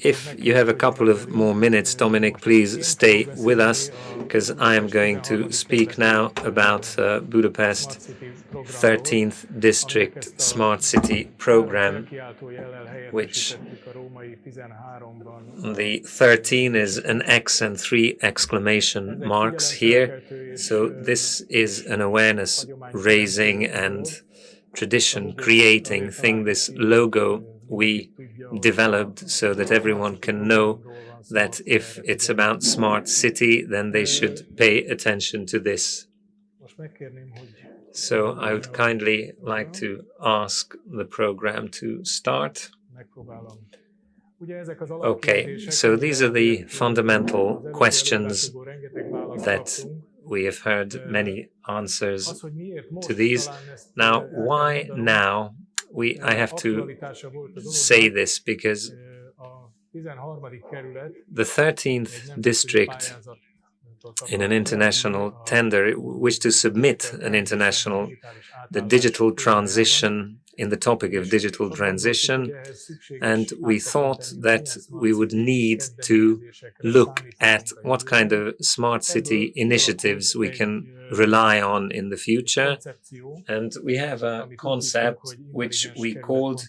If you have a couple of more minutes, Dominic, please stay with us, because I am going to speak now about Budapest 13th District Smart City Program, which the 13 is an X and 3 exclamation marks here. So this is an awareness raising and tradition creating thing, this logo we developed so that everyone can know that if it's about smart city, then they should pay attention to this. So I would kindly like to ask the program to start. Okay, so these are the fundamental questions that we have heard many answers to these. Now, why now? I have to say this because the 13th district in an international tender wished to submit the digital transition in the topic of digital transition, and we thought that we would need to look at what kind of smart city initiatives we can rely on in the future. And we have a concept which we called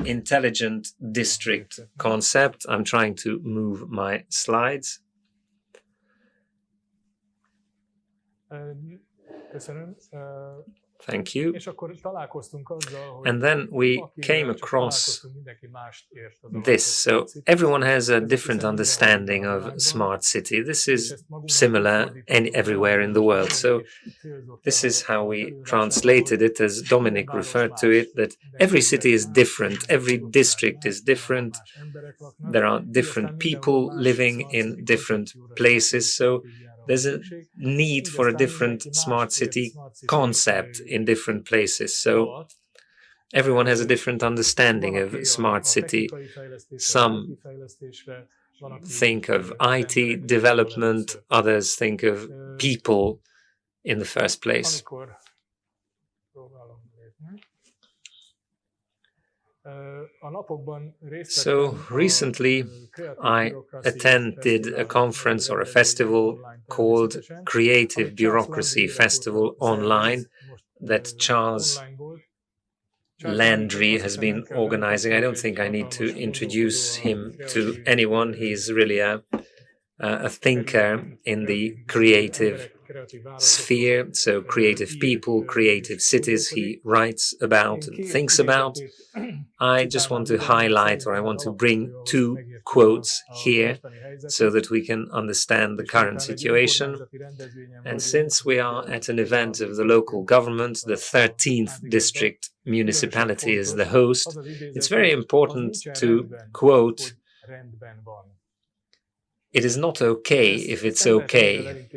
intelligent district concept. I'm trying to move my slides. Thank you. And then we came across this. So everyone has a different understanding of smart city. This is similar everywhere in the world. So this is how we translated it, as Dominic referred to it, that every city is different, every district is different. There are different people living in different places. So there's a need for a different smart city concept in different places. So everyone has a different understanding of smart city. Some think of IT development, others think of people in the first place. So recently I attended a conference or a festival called Creative Bureaucracy Festival online that Charles Landry has been organizing. I don't think I need to introduce him to anyone. He's really a thinker in the creative sphere, so creative people, creative cities he writes about and thinks about. I just want to highlight, or I want to bring two quotes here so that we can understand the current situation. And since we are at an event of the local government, the 13th district municipality is the host, it's very important to quote, "It is not okay if it's okay.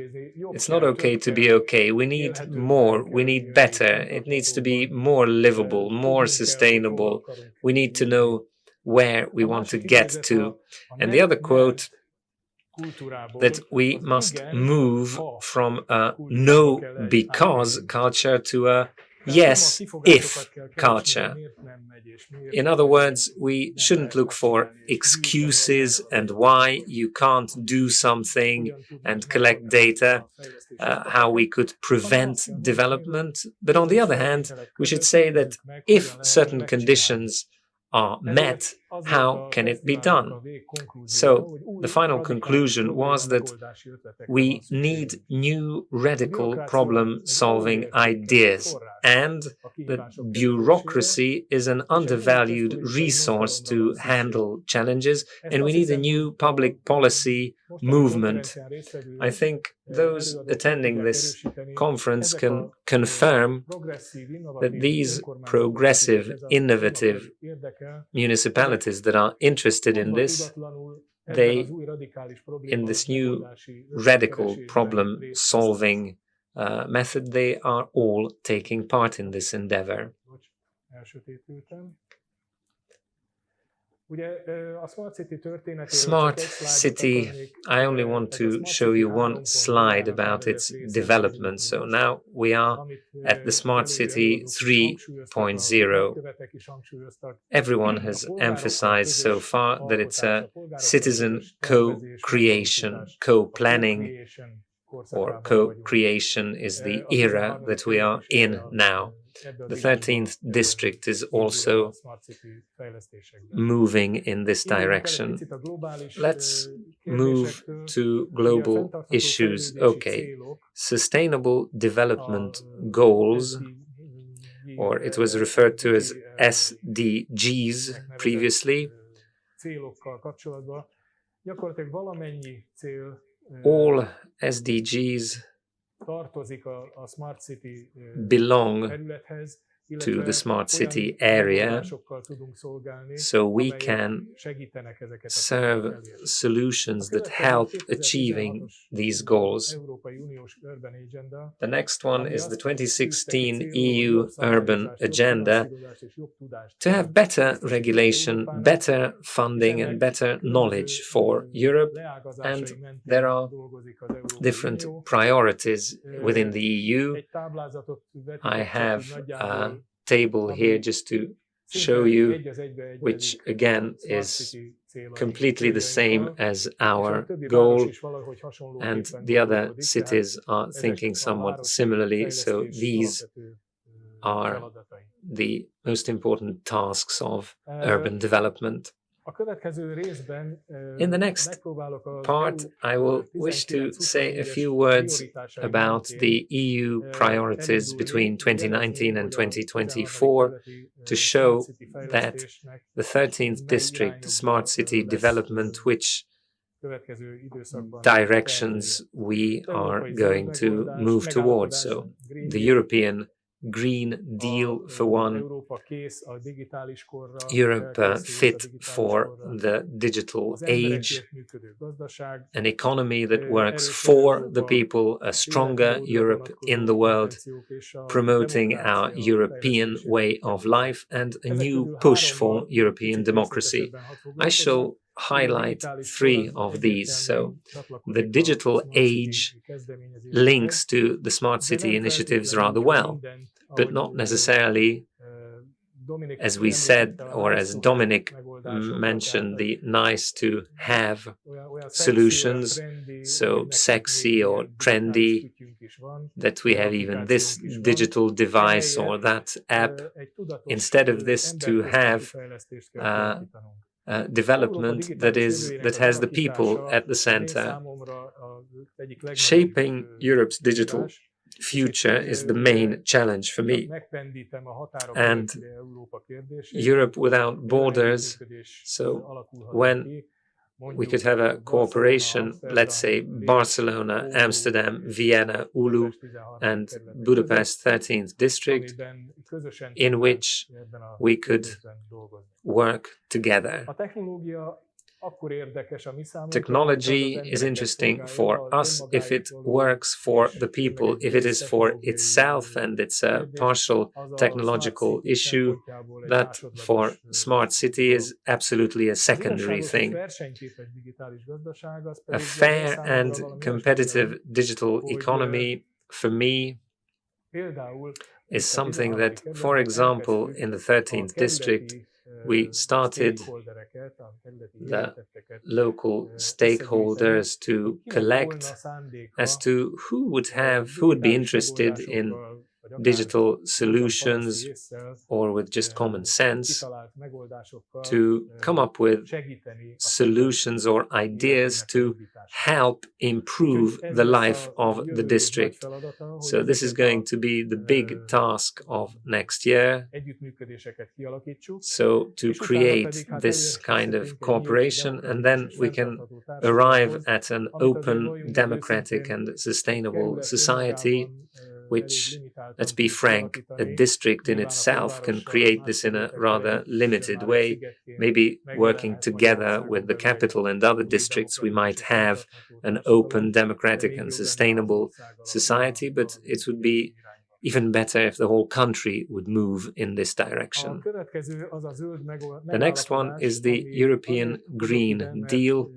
It's not okay to be okay. We need more. We need better. It needs to be more livable, more sustainable. We need to know where we want to get to." And the other quote, that we must move from a no because culture to a yes if culture. In other words, we shouldn't look for excuses and why you can't do something and collect data, how we could prevent development. But on the other hand, we should say that if certain conditions are met, how can it be done? So the final conclusion was that we need new radical problem-solving ideas, and that bureaucracy is an undervalued resource to handle challenges, and we need a new public policy movement. I think those attending this conference can confirm that these progressive, innovative municipalities that are interested in this, in this new radical problem-solving method, they are all taking part in this endeavor. Smart City, I only want to show you one slide about its development. So now we are at the Smart City 3.0. Everyone has emphasized so far that it's a citizen co-creation, co-planning, or co-creation is the era that we are in now. The 13th district is also moving in this direction. Let's move to global issues. Okay, sustainable development goals, or it was referred to as SDGs previously. All SDGs belong to the smart city area, so we can serve solutions that help achieving these goals. The next one is the 2016 EU Urban Agenda to have better regulation, better funding and better knowledge for Europe, and there are different priorities within the EU. I have a table here just to show you, which again is completely the same as our goal, and the other cities are thinking somewhat similarly, so these are the most important tasks of urban development. In the next part, I will wish to say a few words about the EU priorities between 2019 and 2024 to show that the 13th district, smart city development, which directions we are going to move towards. So the European Green Deal for one, Europe fit for the digital age, an economy that works for the people, a stronger Europe in the world, promoting our European way of life, and a new push for European democracy. I shall highlight three of these. So the digital age links to the smart city initiatives rather well, but not necessarily, as we said, or as Dominic mentioned, the nice to have solutions, so sexy or trendy, that we have even this digital device or that app. Instead of this, to have development that has the people at the center. Shaping Europe's digital future is the main challenge for me. And Europe without borders, so when we could have a cooperation, let's say Barcelona, Amsterdam, Vienna, Oulu, and Budapest 13th district, in which we could work together. Technology is interesting for us if it works for the people, if it is for itself and it's a partial technological issue. That for smart city is absolutely a secondary thing. A fair and competitive digital economy, for me, is something that, for example, in the 13th district, we started the local stakeholders to collect as to who would be interested in digital solutions or with just common sense, to come up with solutions or ideas to help improve the life of the district. So this is going to be the big task of next year. So to create this kind of cooperation, and then we can arrive at an open, democratic and sustainable society, which, let's be frank, a district in itself can create this in a rather limited way. Maybe working together with the capital and other districts, we might have an open, democratic and sustainable society, but it would be even better if the whole country would move in this direction. The next one is the European Green Deal,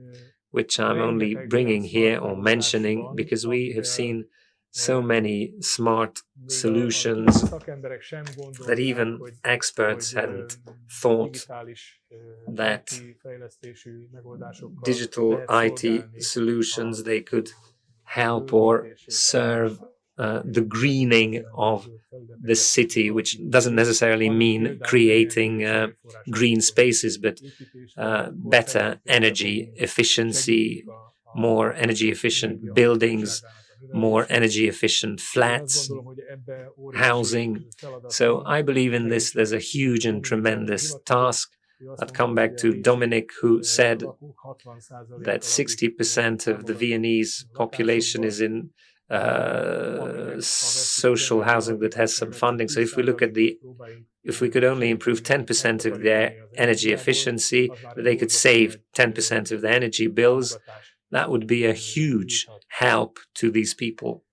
which I'm only bringing here or mentioning because we have seen so many smart solutions that even experts hadn't thought that digital IT solutions, they could help or serve the greening of the city, which doesn't necessarily mean creating green spaces, but better energy efficiency, more energy efficient buildings, more energy efficient flats, housing. So I believe in this. There's a huge and tremendous task. I'd come back to Dominic, who said that 60% of the Viennese population is in social housing that has some funding. So if we look at if we could only improve 10% of their energy efficiency, they could save 10% of their energy bills, that would be a huge help to these people.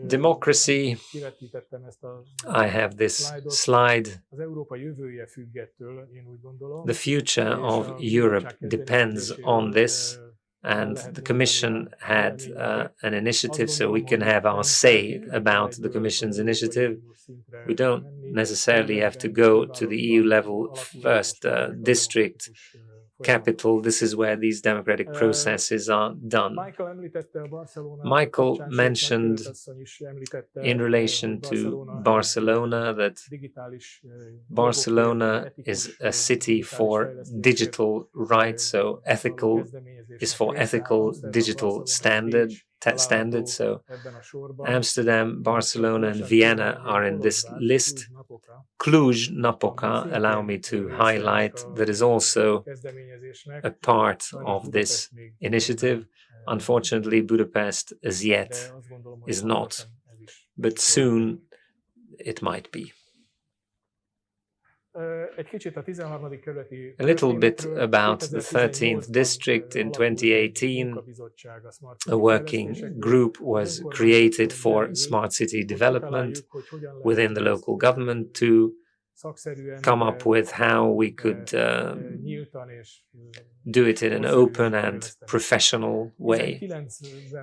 Democracy, I have this slide. The future of Europe depends on this, and the Commission had an initiative, so we can have our say about the Commission's initiative. We don't necessarily have to go to the EU level first, district, capital. This is where these democratic processes are done. Michael mentioned in relation to Barcelona that Barcelona is a city for digital rights, so ethical is for ethical digital standards. So Amsterdam, Barcelona, and Vienna are in this list. Cluj-Napoca, allow me to highlight, that is also a part of this initiative. Unfortunately, Budapest as yet is not, but soon it might be. A little bit about the 13th district. In 2018, a working group was created for smart city development within the local government to come up with how we could do it in an open and professional way.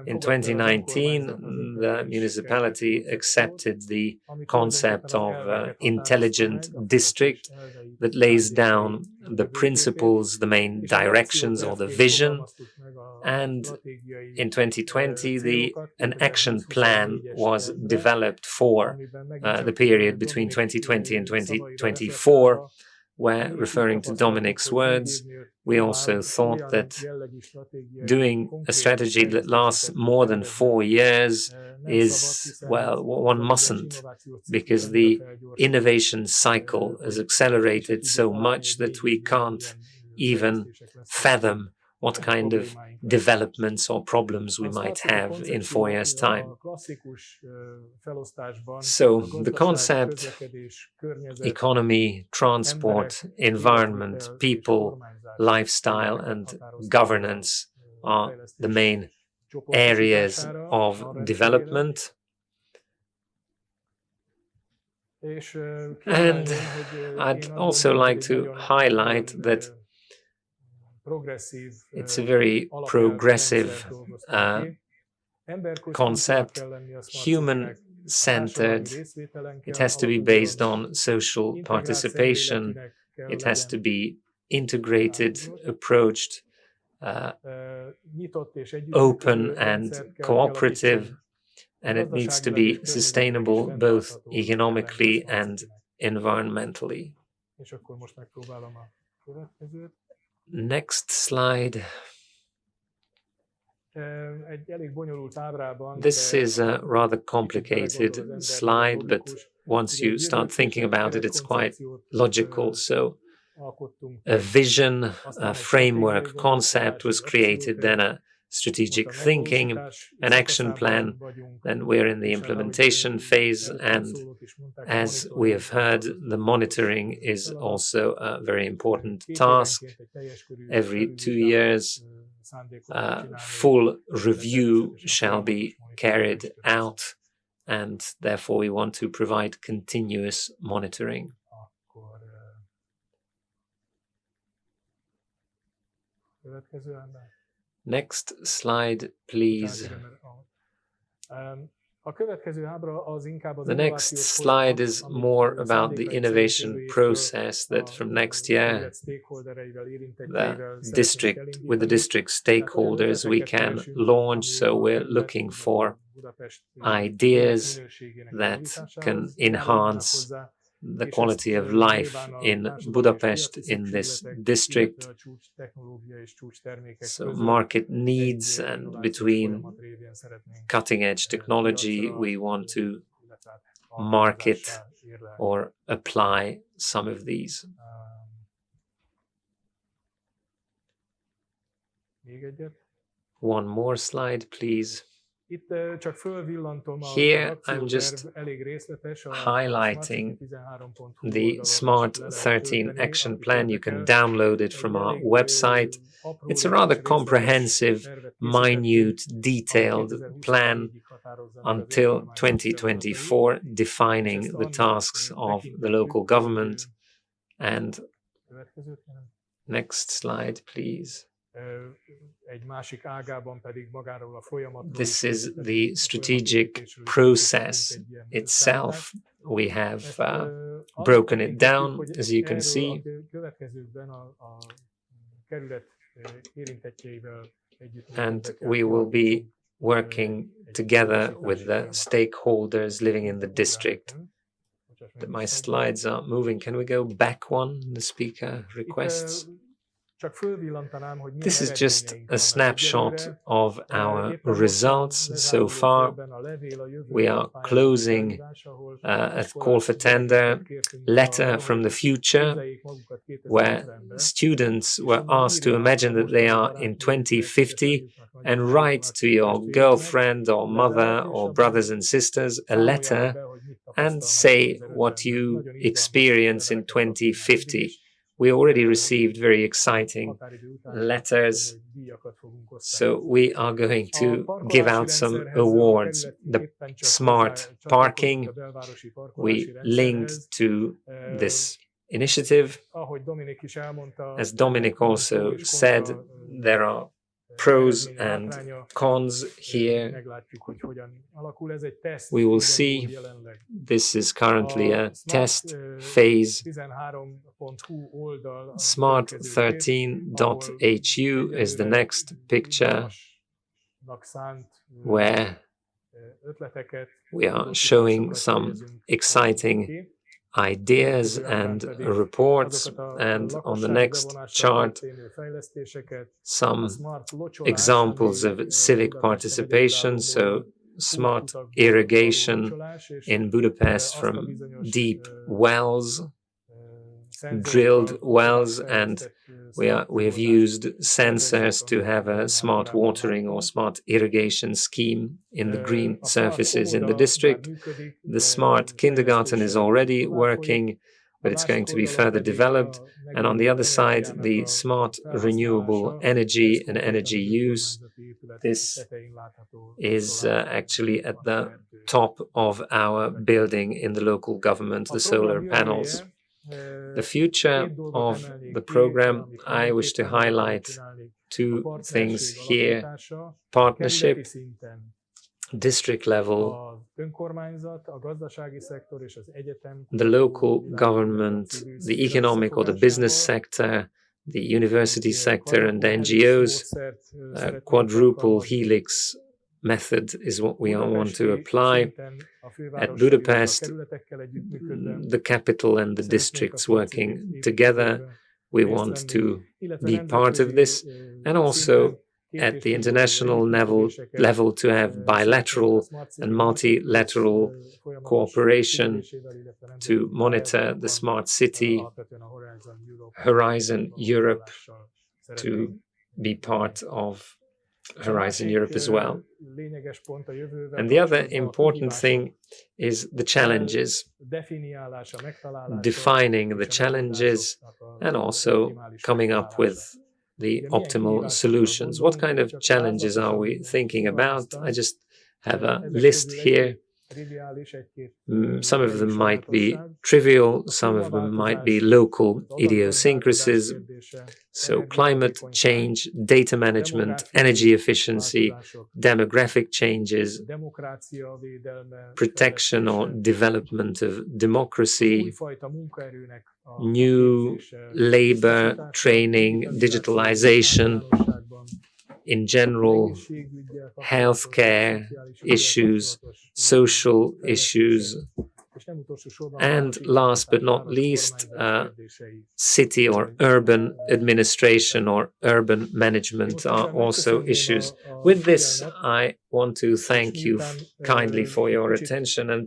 In 2019, the municipality accepted the concept of intelligent district that lays down the principles, the main directions or the vision. And in 2020, an action plan was developed for the period between 2020 and 2024, where, referring to Dominic's words, we also thought that doing a strategy that lasts more than 4 years is, well, one mustn't, because the innovation cycle has accelerated so much that we can't even fathom what kind of developments or problems we might have in 4 years' time. So the concept, economy, transport, environment, people, lifestyle, and governance are the main areas of development. And I'd also like to highlight that it's a very progressive concept, human-centered. It has to be based on social participation. It has to be integrated, approached, open and cooperative, and it needs to be sustainable both economically and environmentally. Next slide. This is a rather complicated slide, but once you start thinking about it, it's quite logical. So a vision, a framework concept was created, then a strategic thinking, an action plan, then we're in the implementation phase, and as we have heard, the monitoring is also a very important task. Every 2 years, full review shall be carried out, and therefore we want to provide continuous monitoring. Next slide, please. The next slide is more about the innovation process that from next year, with the district stakeholders, we can launch. So we're looking for ideas that can enhance the quality of life in Budapest, in this district. So market needs, and between cutting-edge technology, we want to market or apply some of these. One more slide, please. Here I'm just highlighting the SMART 13 action plan. You can download it from our website. It's a rather comprehensive, minute, detailed plan until 2024, defining the tasks of the local government. And next slide, please. This is the strategic process itself. We have broken it down, as you can see. And we will be working together with the stakeholders living in the district. My slides are moving. Can we go back one? The speaker requests. This is just a snapshot of our results so far. We are closing a call for tender, letter from the future, where students were asked to imagine that they are in 2050 and write to your girlfriend or mother or brothers and sisters a letter and say what you experience in 2050. We already received very exciting letters, so we are going to give out some awards. The smart parking, we linked to this initiative. As Dominic also said, there are pros and cons here. We will see. This is currently a test phase. Smart13.hu is the next picture, where we are showing some exciting ideas and reports, and on the next chart some examples of civic participation. So smart irrigation in Budapest from deep wells, drilled wells, and we have used sensors to have a smart watering or smart irrigation scheme in the green surfaces in the district. The smart kindergarten is already working, but it's going to be further developed. And on the other side, the smart renewable energy and energy use. This is actually at the top of our building in the local government, the solar panels. The future of the program, I wish to highlight two things here. Partnership, district level, the local government, the economic or the business sector, the university sector and the NGOs. Quadruple helix method is what we want to apply. At Budapest, the capital and the districts working together, we want to be part of this, and also at the international level to have bilateral and multilateral cooperation to monitor the smart city, Horizon Europe, to be part of Horizon Europe as well. And the other important thing is the challenges, defining the challenges and also coming up with the optimal solutions. What kind of challenges are we thinking about? I just have a list here. Some of them might be trivial, some of them might be local idiosyncrasies. So climate change, data management, energy efficiency, demographic changes, protection or development of democracy, new labor training, digitalization, in general, healthcare issues, social issues, and last but not least, city or urban administration or urban management are also issues. With this, I want to thank you kindly for your attention, and